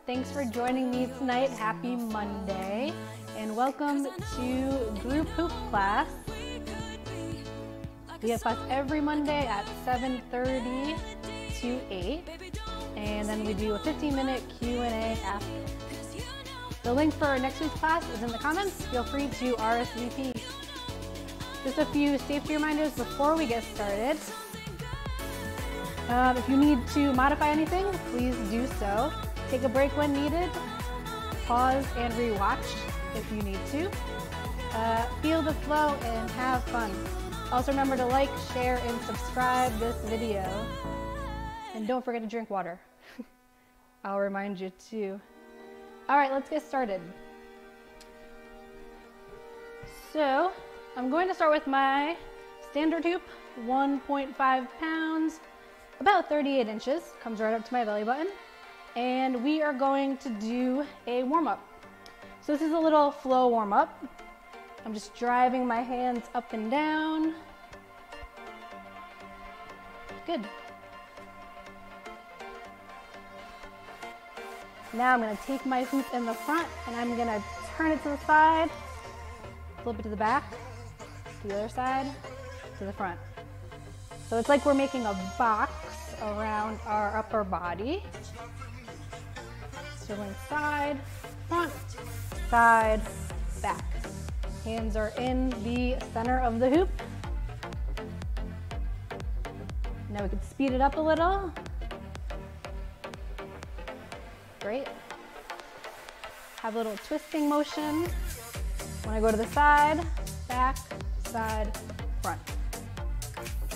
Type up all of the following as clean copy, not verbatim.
Thanks for joining me tonight. Happy Monday, and welcome to group hoop class. We have class every Monday at 7:30 to 8, and then we do a 15-minute Q&A after. The link for next week's class is in the comments. Feel free to RSVP. Just a few safety reminders before we get started. If you need to modify anything, please do so. Take a break when needed. Pause and rewatch if you need to. Feel the flow and have fun. Also remember to like, share, and subscribe this video. And don't forget to drink water. I'll remind you too. All right, let's get started. So, I'm going to start with my standard hoop, 1.5 pounds, about 38 inches, comes right up to my belly button. And we are going to do a warm-up. So this is a little flow warm-up. I'm just driving my hands up and down. Good. Now I'm gonna take my hoop in the front and I'm gonna turn it to the side, flip it to the back, to the other side, to the front. So it's like we're making a box around our upper body. So going side, front, side, back. Hands are in the center of the hoop. Now we can speed it up a little. Great. Have a little twisting motion. When I go to the side, back, side, front.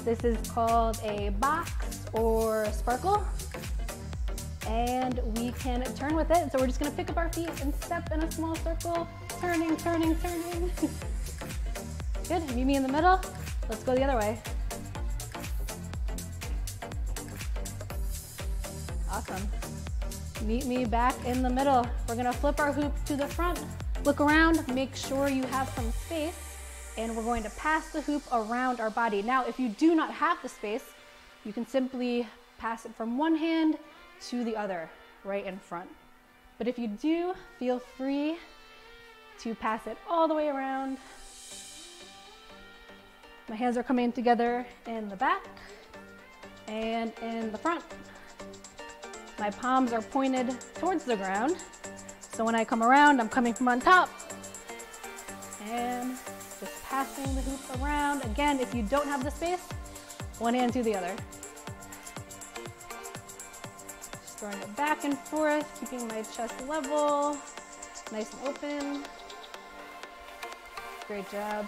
This is called a box or sparkle. And we can turn with it. So we're just gonna pick up our feet and step in a small circle. Turning, turning, turning. Good, meet me in the middle. Let's go the other way. Awesome. Meet me back in the middle. We're gonna flip our hoop to the front. Look around, make sure you have some space, and we're going to pass the hoop around our body. Now, if you do not have the space, you can simply pass it from one hand to the other, right in front. But if you do, feel free to pass it all the way around. My hands are coming together in the back and in the front. My palms are pointed towards the ground. So when I come around, I'm coming from on top and just passing the hoop around. Again, if you don't have the space, one hand to the other. Just throwing it back and forth, keeping my chest level, nice and open. Great job.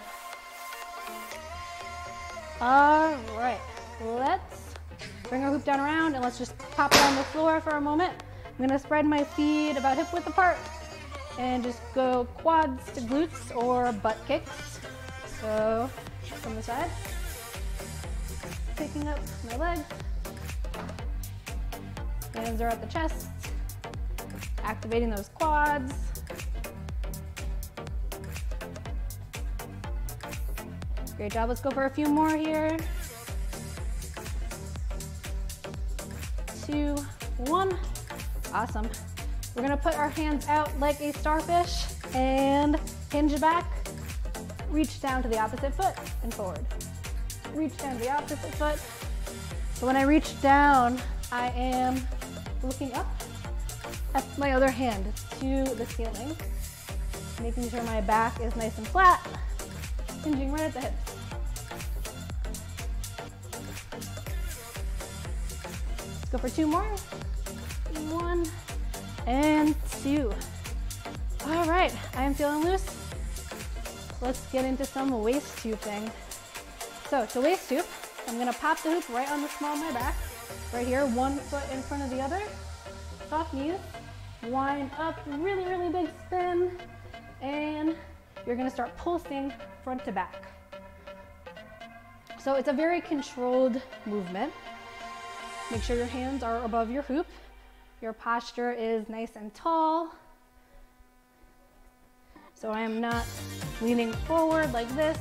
All right, let's bring our hoop down around and let's just pop it on the floor for a moment. I'm gonna spread my feet about hip width apart and just go quads to glutes or butt kicks. So from the side, picking up my legs. Hands are at the chest, activating those quads. Great job, let's go for a few more here. 2, 1, awesome. We're gonna put our hands out like a starfish and hinge back, reach down to the opposite foot and forward. Reach down to the opposite foot. So when I reach down, I am looking up at my other hand to the ceiling, making sure my back is nice and flat, hinging right at the hips. Let's go for 2 more. 1 and 2. All right, I am feeling loose. Let's get into some waist hooping. So to waist hoop, I'm gonna pop the hoop right on the small of my back. Right here, one foot in front of the other. Soft knees, wind up, really, really big spin. And you're gonna start pulsing front to back. So it's a very controlled movement. Make sure your hands are above your hoop. Your posture is nice and tall. So I am not leaning forward like this.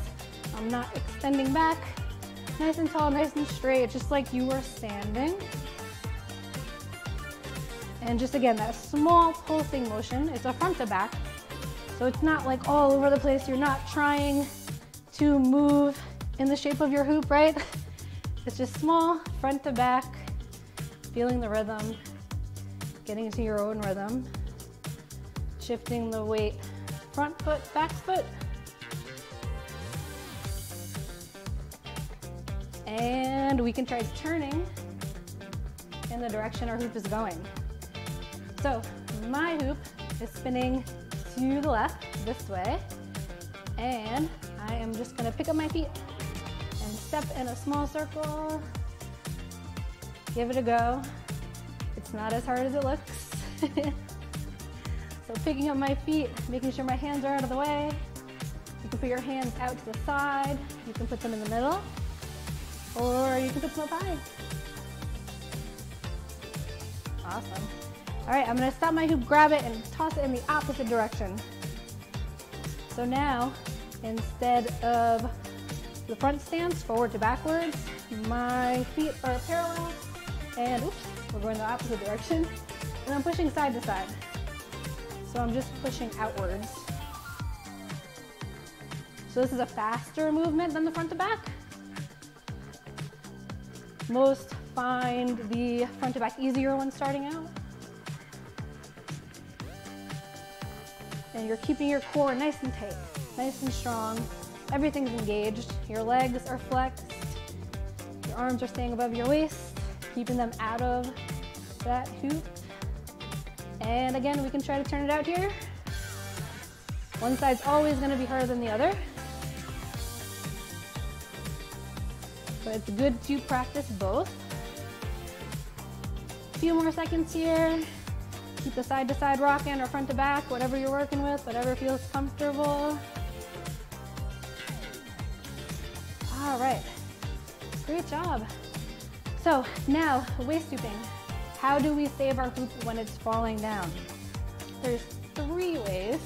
I'm not extending back. Nice and tall, nice and straight, just like you were standing. And just again, that small pulsing motion. It's a front to back, so it's not like all over the place. You're not trying to move in the shape of your hoop, right? It's just small, front to back, feeling the rhythm, getting into your own rhythm, shifting the weight, front foot, back foot. And we can try turning in the direction our hoop is going. So my hoop is spinning to the left this way, and I am just gonna pick up my feet and step in a small circle. Give it a go. It's not as hard as it looks. So picking up my feet, making sure my hands are out of the way. You can put your hands out to the side. You can put them in the middle, or you can put them up high. Awesome. All right, I'm gonna stop my hoop, grab it, and toss it in the opposite direction. So now, instead of the front stance, forward to backwards, my feet are parallel, and oops, we're going the opposite direction, and I'm pushing side to side. So I'm just pushing outwards. So this is a faster movement than the front to back. Most find the front to back easier when starting out. And you're keeping your core nice and tight, nice and strong. Everything's engaged. Your legs are flexed. Your arms are staying above your waist, keeping them out of that hoop. And again, we can try to turn it out here. One side's always gonna be harder than the other. But it's good to practice both. A few more seconds here. Keep the side to side rocking or front to back, whatever you're working with, whatever feels comfortable. All right, great job. So now, waist stooping. How do we save our hoop when it's falling down? There's 3 ways.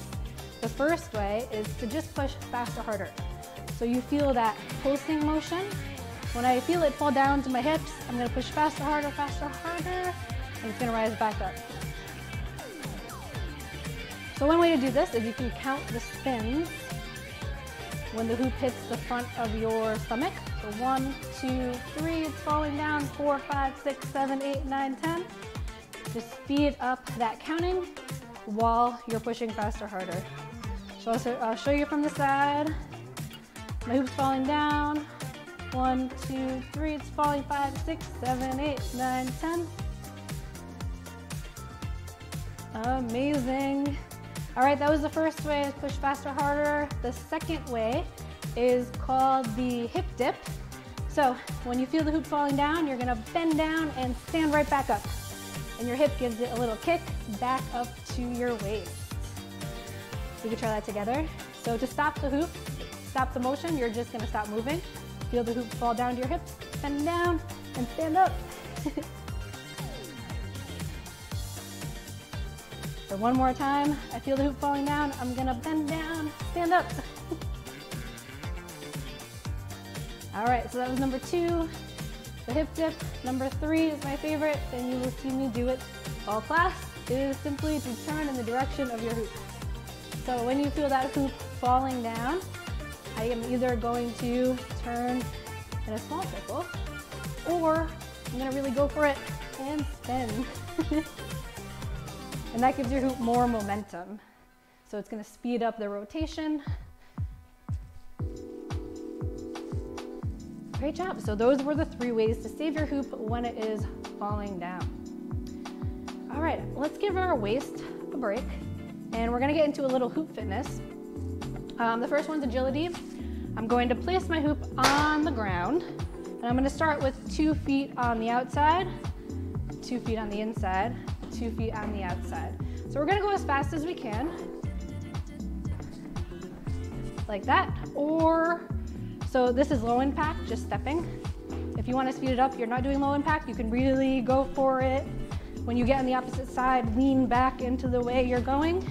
The first way is to just push faster, harder. So you feel that pulsing motion. When I feel it fall down to my hips, I'm gonna push faster, harder, and it's gonna rise back up. So one way to do this is you can count the spins when the hoop hits the front of your stomach. So 1, 2, 3, it's falling down, 4, 5, 6, 7, 8, 9, 10. Just speed up that counting while you're pushing faster, harder. So I'll show you from the side. My hoop's falling down. 1, 2, 3, it's falling, 5, 6, 7, 8, 9, 10. Amazing. All right, that was the first way, push faster, harder. The second way is called the hip dip. So when you feel the hoop falling down, you're gonna bend down and stand right back up. And your hip gives it a little kick back up to your waist. We can try that together. So to stop the hoop, stop the motion, you're just gonna stop moving. Feel the hoop fall down to your hips, bend down, and stand up. So one more time, I feel the hoop falling down, I'm gonna bend down, stand up. All right, so that was number 2, the hip dip. Number 3 is my favorite, and you will see me do it all class. It is simply to turn in the direction of your hoop. So when you feel that hoop falling down, I am either going to turn in a small circle, or I'm gonna really go for it and spin. And that gives your hoop more momentum. So it's gonna speed up the rotation. Great job. So those were the 3 ways to save your hoop when it is falling down. All right, let's give our waist a break. And we're gonna get into a little hoop fitness. The first one's agility. I'm going to place my hoop on the ground, and I'm gonna start with 2 feet on the outside, 2 feet on the inside, 2 feet on the outside. So we're gonna go as fast as we can, like that. Or, so this is low impact, just stepping. If you wanna speed it up, you're not doing low impact, you can really go for it. When you get on the opposite side, lean back into the way you're going.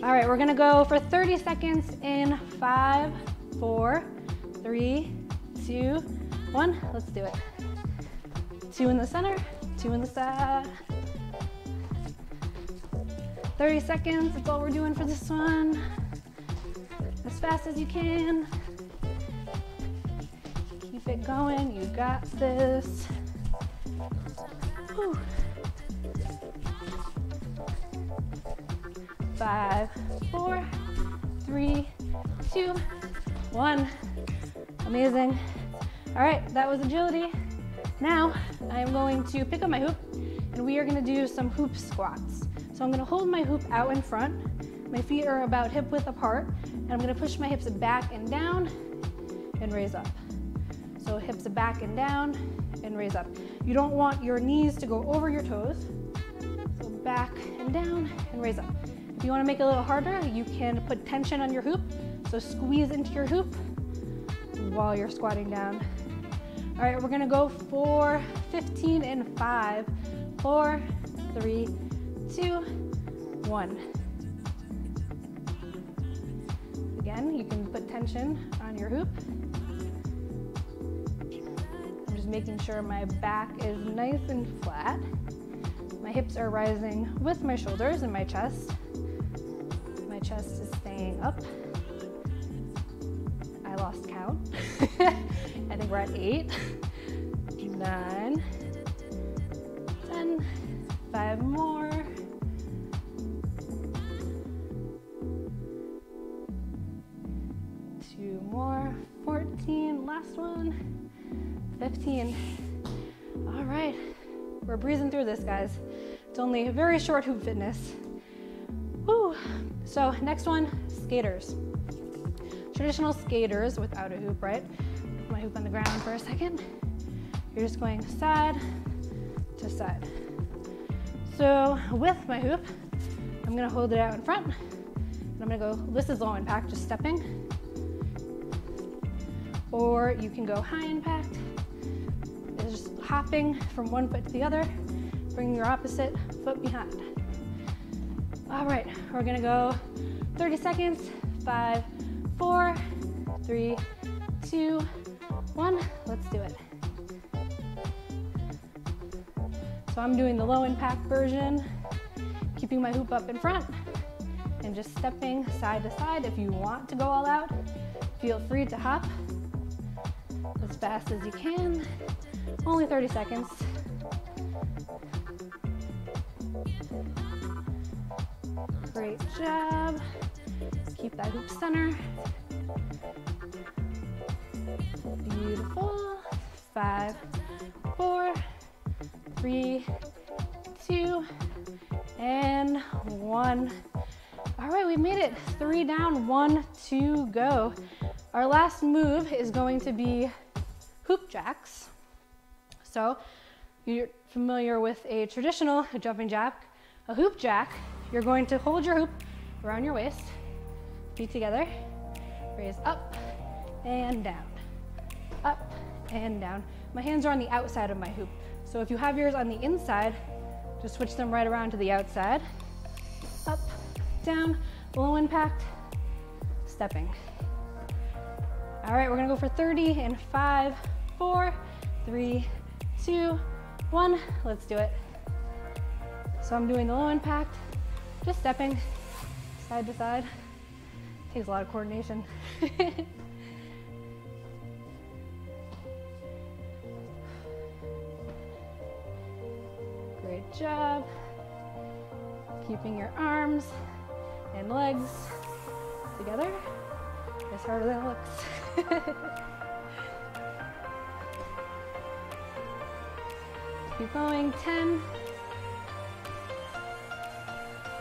All right, we're gonna go for 30 seconds in 5, 4, 3, 2, 1. Let's do it. 2 in the center, 2 in the side, 30 seconds, that's all we're doing for this one. As fast as you can. Keep it going, you got this. Whew. 5, 4, 3, 2, 1. Amazing. All right, that was agility. Now I am going to pick up my hoop and we are gonna do some hoop squats. So I'm gonna hold my hoop out in front. My feet are about hip width apart and I'm gonna push my hips back and down and raise up. So hips back and down and raise up. You don't want your knees to go over your toes. So back and down and raise up. If you want to make it a little harder, you can put tension on your hoop. So squeeze into your hoop while you're squatting down. All right, we're gonna go for 15 in 5, 4, 3, 2, 1. Again, you can put tension on your hoop. I'm just making sure my back is nice and flat. My hips are rising with my shoulders and my chest. My chest is staying up. I lost count. I think we're at 8, 9, 10, 5 more. 2 more, 14, last one, 15. All right, we're breezing through this, guys. It's only a very short hoop fitness. Woo. So next one, skaters. Traditional skaters without a hoop, right? Put my hoop on the ground for a second. You're just going side to side. So with my hoop, I'm gonna hold it out in front. And I'm gonna go, this is low impact, just stepping. Or you can go high impact. It's just hopping from one foot to the other, bringing your opposite foot behind. All right, we're gonna go 30 seconds, 5, 4, 3, 2, 1, let's do it. So I'm doing the low impact version, keeping my hoop up in front and just stepping side to side. If you want to go all out, feel free to hop as fast as you can. Only 30 seconds. Great job. Keep that hoop center. Beautiful. 5, 4, 3, 2, and 1. All right, we made it. 3 down, 1 to go. Our last move is going to be hoop jacks. So you're familiar with a traditional jumping jack. A hoop jack, you're going to hold your hoop around your waist, feet together, raise up and down, up and down. My hands are on the outside of my hoop. So if you have yours on the inside, just switch them right around to the outside. Up, down, low impact, stepping. All right, we're gonna go for 30 in 5, 4, 3, 2, 1. Let's do it. So I'm doing the low impact, just stepping side to side. Takes a lot of coordination. Great job. Keeping your arms and legs together. It's harder than it looks. Keep going. 10,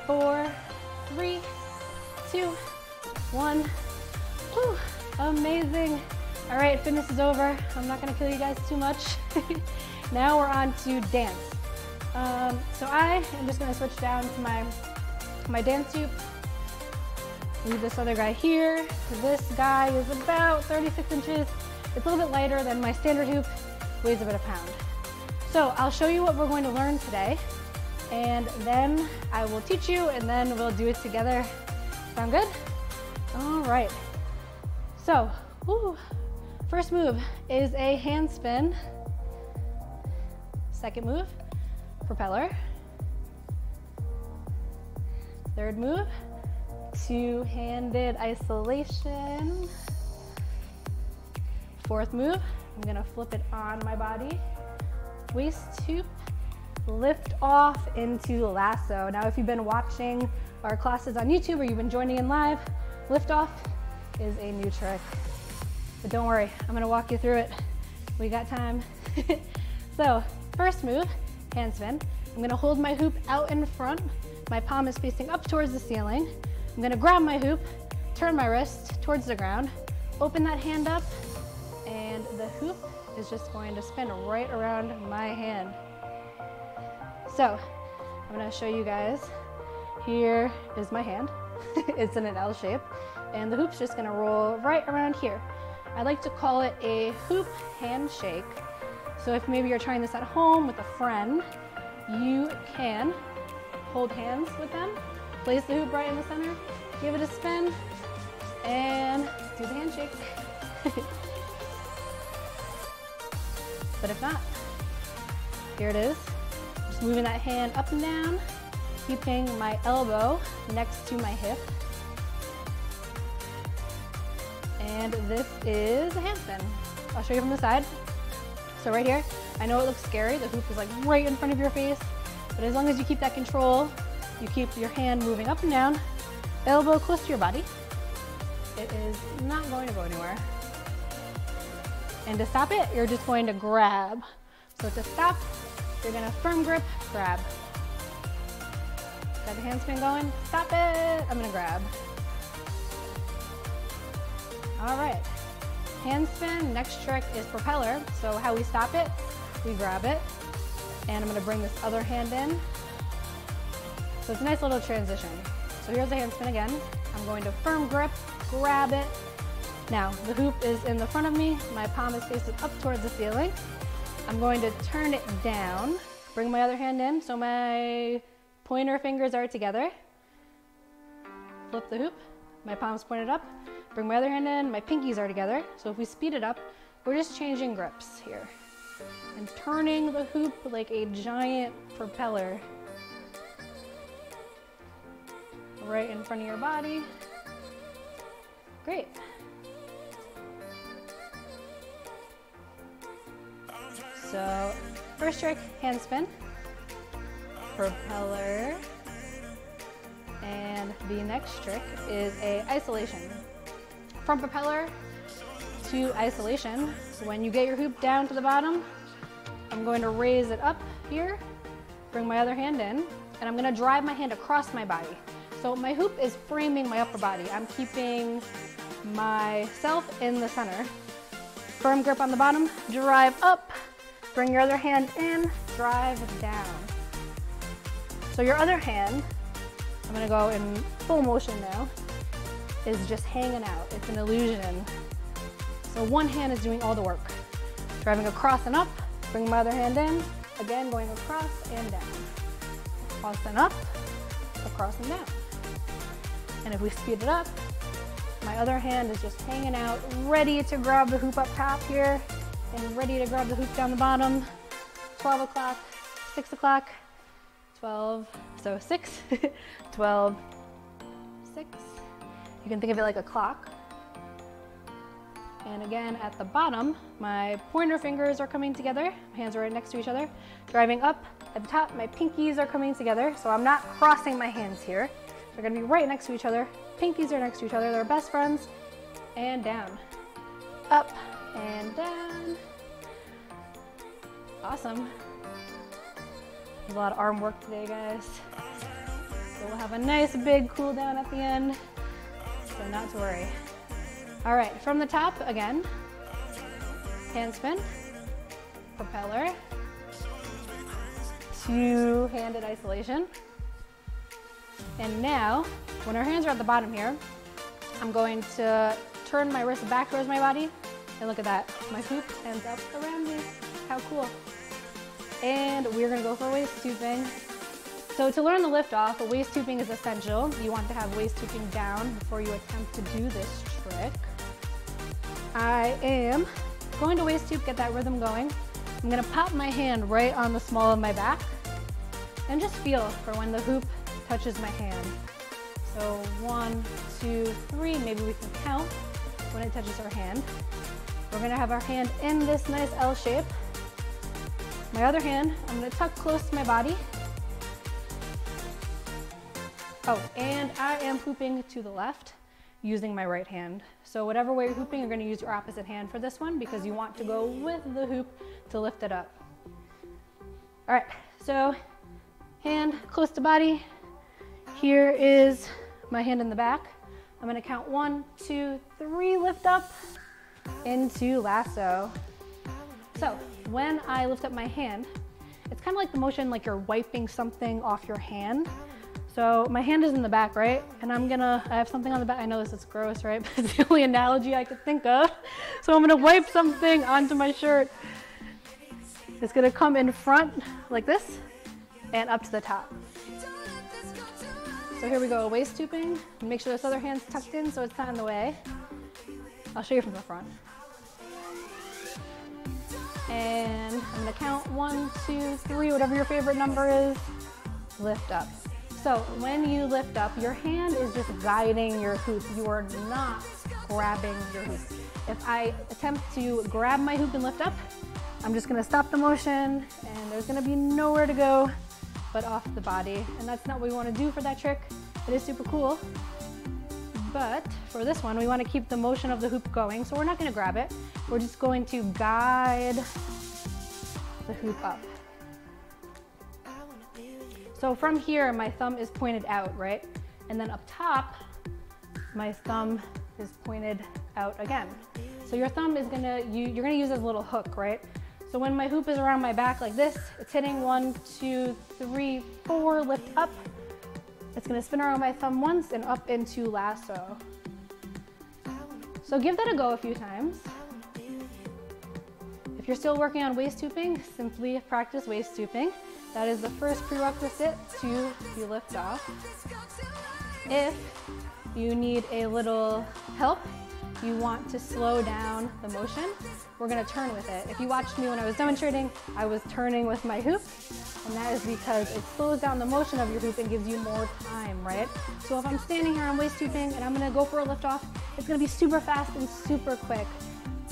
4, 3, 2, 1. Whew, amazing. All right, fitness is over. I'm not gonna kill you guys too much. Now we're on to dance. So I am just gonna switch down to my dance hoop. Leave this other guy here. This guy is about 36 inches. It's a little bit lighter than my standard hoop, weighs about 1 pound. So I'll show you what we're going to learn today, and then I will teach you, and then we'll do it together. Sound good? All right. So, first move is a handspin. Second move, propeller. Third move, two-handed isolation. Fourth move, I'm gonna flip it on my body. Waist hoop, lift off into lasso. Now, if you've been watching our classes on YouTube or you've been joining in live, lift off is a new trick. But don't worry, I'm gonna walk you through it. We got time. So, first move, hand spin. I'm gonna hold my hoop out in front. My palm is facing up towards the ceiling. I'm gonna grab my hoop, turn my wrist towards the ground, open that hand up, and the hoop is just going to spin right around my hand. So, I'm gonna show you guys. Here is my hand. It's in an L shape, and the hoop's just gonna roll right around here. I like to call it a hoop handshake. So if maybe you're trying this at home with a friend, you can hold hands with them, place the hoop right in the center, give it a spin, and do the handshake. But if not, here it is. Just moving that hand up and down, keeping my elbow next to my hip. And this is a handspin. I'll show you from the side. So right here, I know it looks scary. The hoop is like right in front of your face, but as long as you keep that control, you keep your hand moving up and down, elbow close to your body, it is not going to go anywhere. And to stop it, you're just going to grab. So to stop, you're gonna firm grip, grab. Got the handspin going, stop it, I'm gonna grab. All right, handspin, next trick is propeller. So how we stop it, we grab it, and I'm gonna bring this other hand in. So it's a nice little transition. So here's the handspin again. I'm going to firm grip, grab it. Now, the hoop is in the front of me, my palm is facing up towards the ceiling. I'm going to turn it down, bring my other hand in, so my pointer fingers are together. Flip the hoop, my palm's pointed up, bring my other hand in, my pinkies are together. So if we speed it up, we're just changing grips here and turning the hoop like a giant propeller right in front of your body. Great. So first trick, hand spin, propeller, and the next trick is a isolation. From propeller to isolation, so when you get your hoop down to the bottom, I'm going to raise it up here, bring my other hand in, and I'm gonna drive my hand across my body. So my hoop is framing my upper body. I'm keeping myself in the center. Firm grip on the bottom, drive up, bring your other hand in, drive down. So your other hand, I'm gonna go in full motion now, is just hanging out. It's an illusion. So one hand is doing all the work. Driving across and up, bring my other hand in, again going across and down. Across and up, across and down. And if we speed it up, my other hand is just hanging out, ready to grab the hoop up top here, and ready to grab the hoop down the bottom. 12 o'clock, 6 o'clock, 12, so 6, 12, 6. You can think of it like a clock. And again, at the bottom, my pointer fingers are coming together. My hands are right next to each other. Driving up at the top, my pinkies are coming together. So I'm not crossing my hands here. They're gonna be right next to each other. Pinkies are next to each other. They're best friends. And down. Up and down. Awesome. There's a lot of arm work today, guys. So we'll have a nice big cool down at the end. So not to worry. All right, from the top again, hand spin, propeller, two-handed isolation. And now, when our hands are at the bottom here, I'm going to turn my wrist back towards my body, and look at that. My hoop ends up around me. How cool. And we're gonna go for waist tubing. So to learn the lift off, waist tubing is essential. You want to have waist tubing down before you attempt to do this trick. I am going to waist tube, get that rhythm going. I'm gonna pop my hand right on the small of my back and just feel for when the hoop touches my hand. So 1, 2, 3, maybe we can count when it touches our hand. We're gonna have our hand in this nice L shape. My other hand, I'm gonna tuck close to my body. Oh, and I am hooping to the left using my right hand. So whatever way you're hooping, you're gonna use your opposite hand for this one because you want to go with the hoop to lift it up. All right, so hand close to body. Here is my hand in the back. I'm gonna count 1, 2, 3, lift up into lasso. So when I lift up my hand, it's kind of like the motion like you're wiping something off your hand. So my hand is in the back, right? And I have something on the back. I know this is gross, right? But it's the only analogy I could think of. So I'm gonna wipe something onto my shirt. It's gonna come in front like this and up to the top. So here we go, waist hooping. Make sure this other hand's tucked in so it's not in the way. I'll show you from the front. And I'm gonna count 1, 2, 3, whatever your favorite number is, lift up. So when you lift up, your hand is just guiding your hoop. You are not grabbing your hoop. If I attempt to grab my hoop and lift up, I'm just gonna stop the motion and there's gonna be nowhere to go but off the body. And that's not what we wanna do for that trick. It is super cool. But for this one, we wanna keep the motion of the hoop going. So we're not gonna grab it. We're just going to guide the hoop up. So from here, my thumb is pointed out, right? And then up top, my thumb is pointed out again. So your thumb is you're gonna use as a little hook, right? So when my hoop is around my back like this, it's hitting 1, 2, 3, 4, lift up. It's gonna spin around my thumb once and up into lasso. So give that a go a few times. If you're still working on waist hooping, simply practice waist hooping. That is the first prerequisite to the lift off. If you need a little help, you want to slow down the motion, we're gonna turn with it. If you watched me when I was demonstrating, I was turning with my hoop, and that is because it slows down the motion of your hoop and gives you more time, right? So if I'm standing here on waist hooping and I'm gonna go for a lift off, it's gonna be super fast and super quick.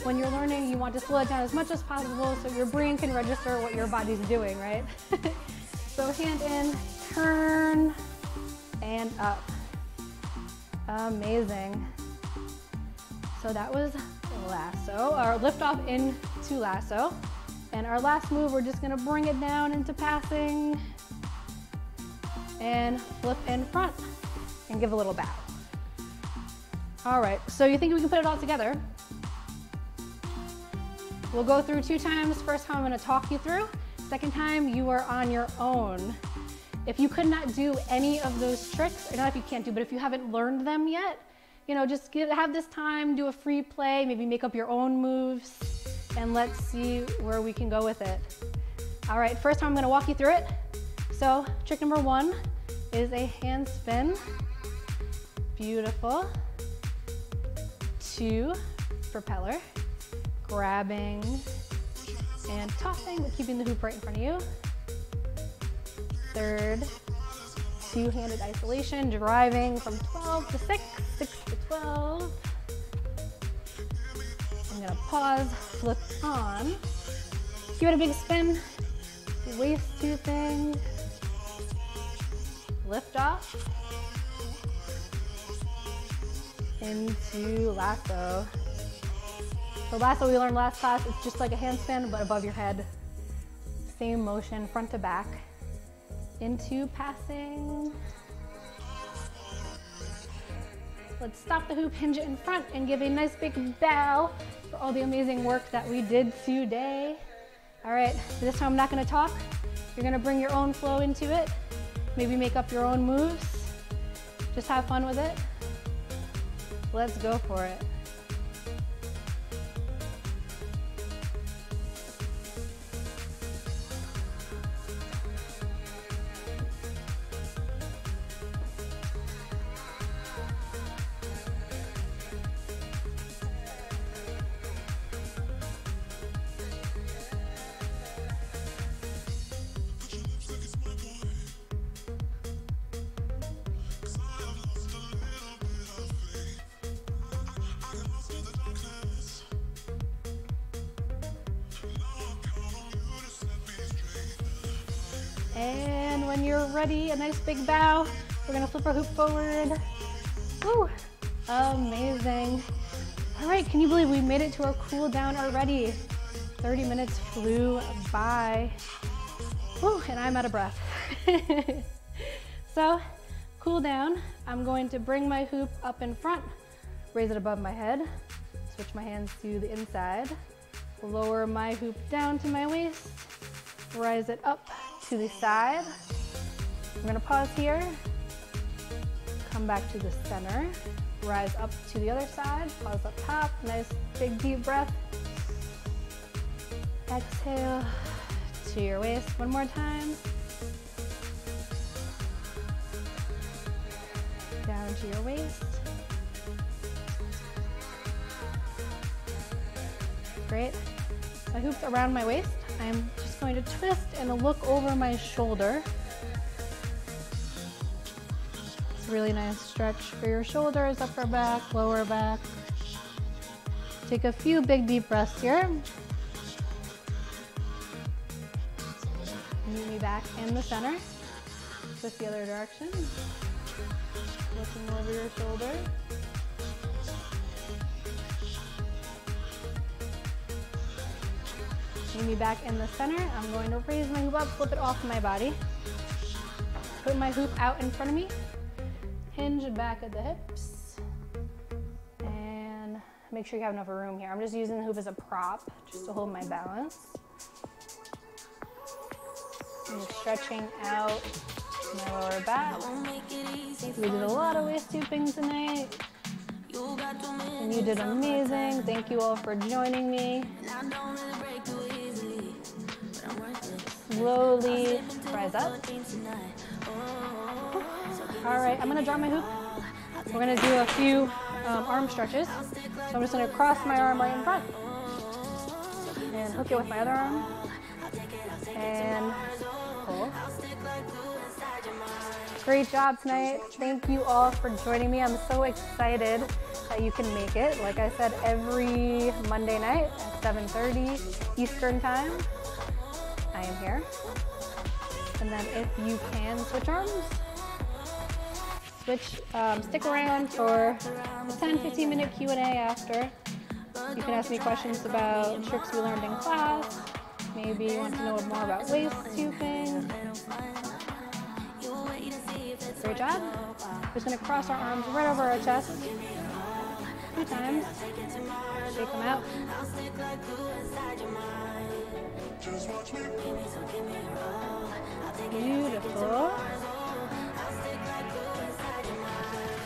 When you're learning, you want to slow it down as much as possible so your brain can register what your body's doing, right? So hand in, turn, and up. Amazing. So that was lasso, or lift off into lasso. And our last move, we're just gonna bring it down into passing and flip in front and give a little bow. All right, so you think we can put it all together? We'll go through 2 times. First time I'm gonna talk you through. Second time, you are on your own. If you could not do any of those tricks, or not if you can't do, but if you haven't learned them yet, you know, just have this time, do a free play, maybe make up your own moves, and let's see where we can go with it. All right, first time I'm gonna walk you through it. So trick number 1 is a hand spin. Beautiful. 2, propeller. Grabbing and tossing, but keeping the hoop right in front of you. 3rd, 2-handed isolation, driving from 12 to 6, 6 to 12. I'm gonna pause, flip on, give it a big spin, waist hooping, lift off, into lasso. So lasso we learned last class, it's just like a handspin, but above your head. Same motion, front to back. Into passing. Let's stop the hoop, hinge it in front, and give a nice big bow for all the amazing work that we did today. All right, this time I'm not gonna talk. You're gonna bring your own flow into it. Maybe make up your own moves. Just have fun with it. Let's go for it. And when you're ready, a nice big bow. We're gonna flip our hoop forward. Woo, amazing. All right, can you believe we made it to our cool down already? 30 minutes flew by. Woo, and I'm out of breath. So, cool down. I'm going to bring my hoop up in front, raise it above my head, switch my hands to the inside, lower my hoop down to my waist, rise it up to the side. I'm gonna pause here, come back to the center, rise up to the other side, pause up top, nice big deep breath. Exhale to your waist one more time. Down to your waist. Great. My hoop's around my waist. I'm just going to twist and look over my shoulder. It's a really nice stretch for your shoulders, upper back, lower back. Take a few big deep breaths here. Meet me back in the center. Twist the other direction. Looking over your shoulder. Meet me back in the center. I'm going to raise my hoop up, flip it off my body. Put my hoop out in front of me. Hinge back at the hips. And make sure you have enough room here. I'm just using the hoop as a prop, just to hold my balance. I'm just stretching out my lower back. We did a lot of waist tubing tonight. And you did amazing. Thank you all for joining me. Slowly rise up. All right, I'm gonna drop my hoop. We're gonna do a few arm stretches. So I'm just gonna cross my arm right in front and hook it with my other arm and pull. Great job tonight. Thank you all for joining me. I'm so excited that you can make it. Like I said, every Monday night at 7:30 Eastern time, I am here. And then if you can switch arms, stick around for a 10-15 minute Q&A after. You can ask me questions about tricks we learned in class. Maybe you want to know more about waist tubing. Great job. We're just going to cross our arms right over our chest 2 times. Shake them out. Beautiful.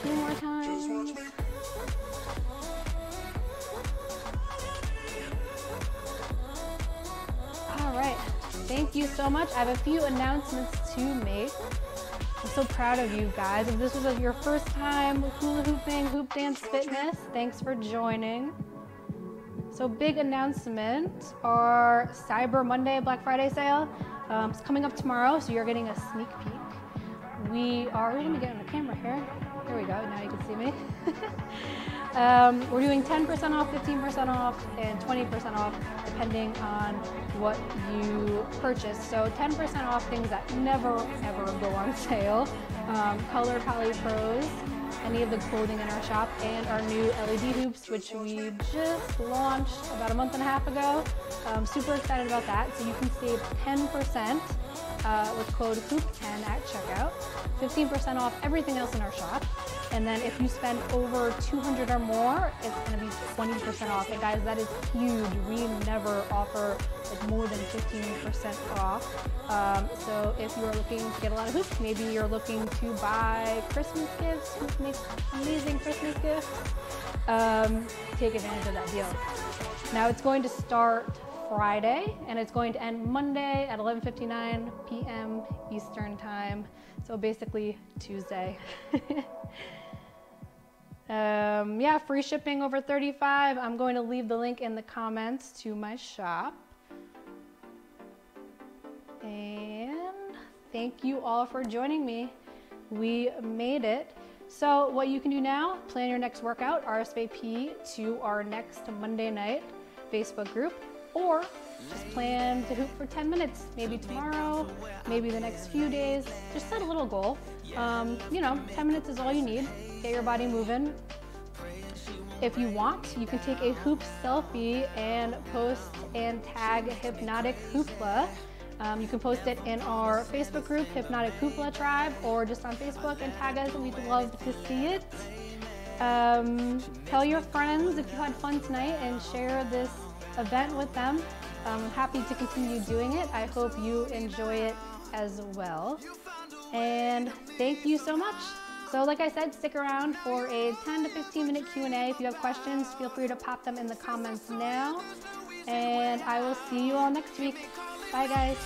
2 more times. All right. Thank you so much. I have a few announcements to make. I'm so proud of you guys. If this was your first time hula hooping, Hoop Dance Fitness, thanks for joining. So big announcement, our Cyber Monday Black Friday sale. It's coming up tomorrow, so you're getting a sneak peek. Let me get on the camera here. There we go, now you can see me. We're doing 10% off, 15% off, and 20% off, depending on what you purchase. So 10% off things that never, ever go on sale. Color Poly Pros, any of the clothing in our shop, and our new LED hoops, which we just launched about a month and a half ago. Super excited about that. So you can save 10% with code HOOP10 at checkout, 15% off everything else in our shop. And then if you spend over 200 or more, it's gonna be 20% off. And guys, that is huge. We never offer like more than 15% off. So if you're looking to get a lot of hoops, maybe you're looking to buy Christmas gifts, Hoop makes amazing Christmas gifts, take advantage of that deal. Now it's going to start Friday and it's going to end Monday at 11:59 p.m. Eastern time. So basically Tuesday. Yeah, free shipping over $35. I'm going to leave the link in the comments to my shop. And thank you all for joining me. We made it. So what you can do now, plan your next workout, RSVP to our next Monday night Facebook group, or Just plan to hoop for 10 minutes, maybe tomorrow, maybe the next few days. Just set a little goal. You know, 10 minutes is all you need. Get your body moving. If you want, you can take a hoop selfie and post and tag Hypnotic Hoopla. You can post it in our Facebook group, Hypnotic Hoopla Tribe, or just on Facebook and tag us. We'd love to see it. Tell your friends if you had fun tonight and share this event with them. I'm happy to continue doing it. I hope you enjoy it as well. And thank you so much. So like I said, stick around for a 10 to 15 minute Q&A. If you have questions, feel free to pop them in the comments now. And I will see you all next week. Bye guys.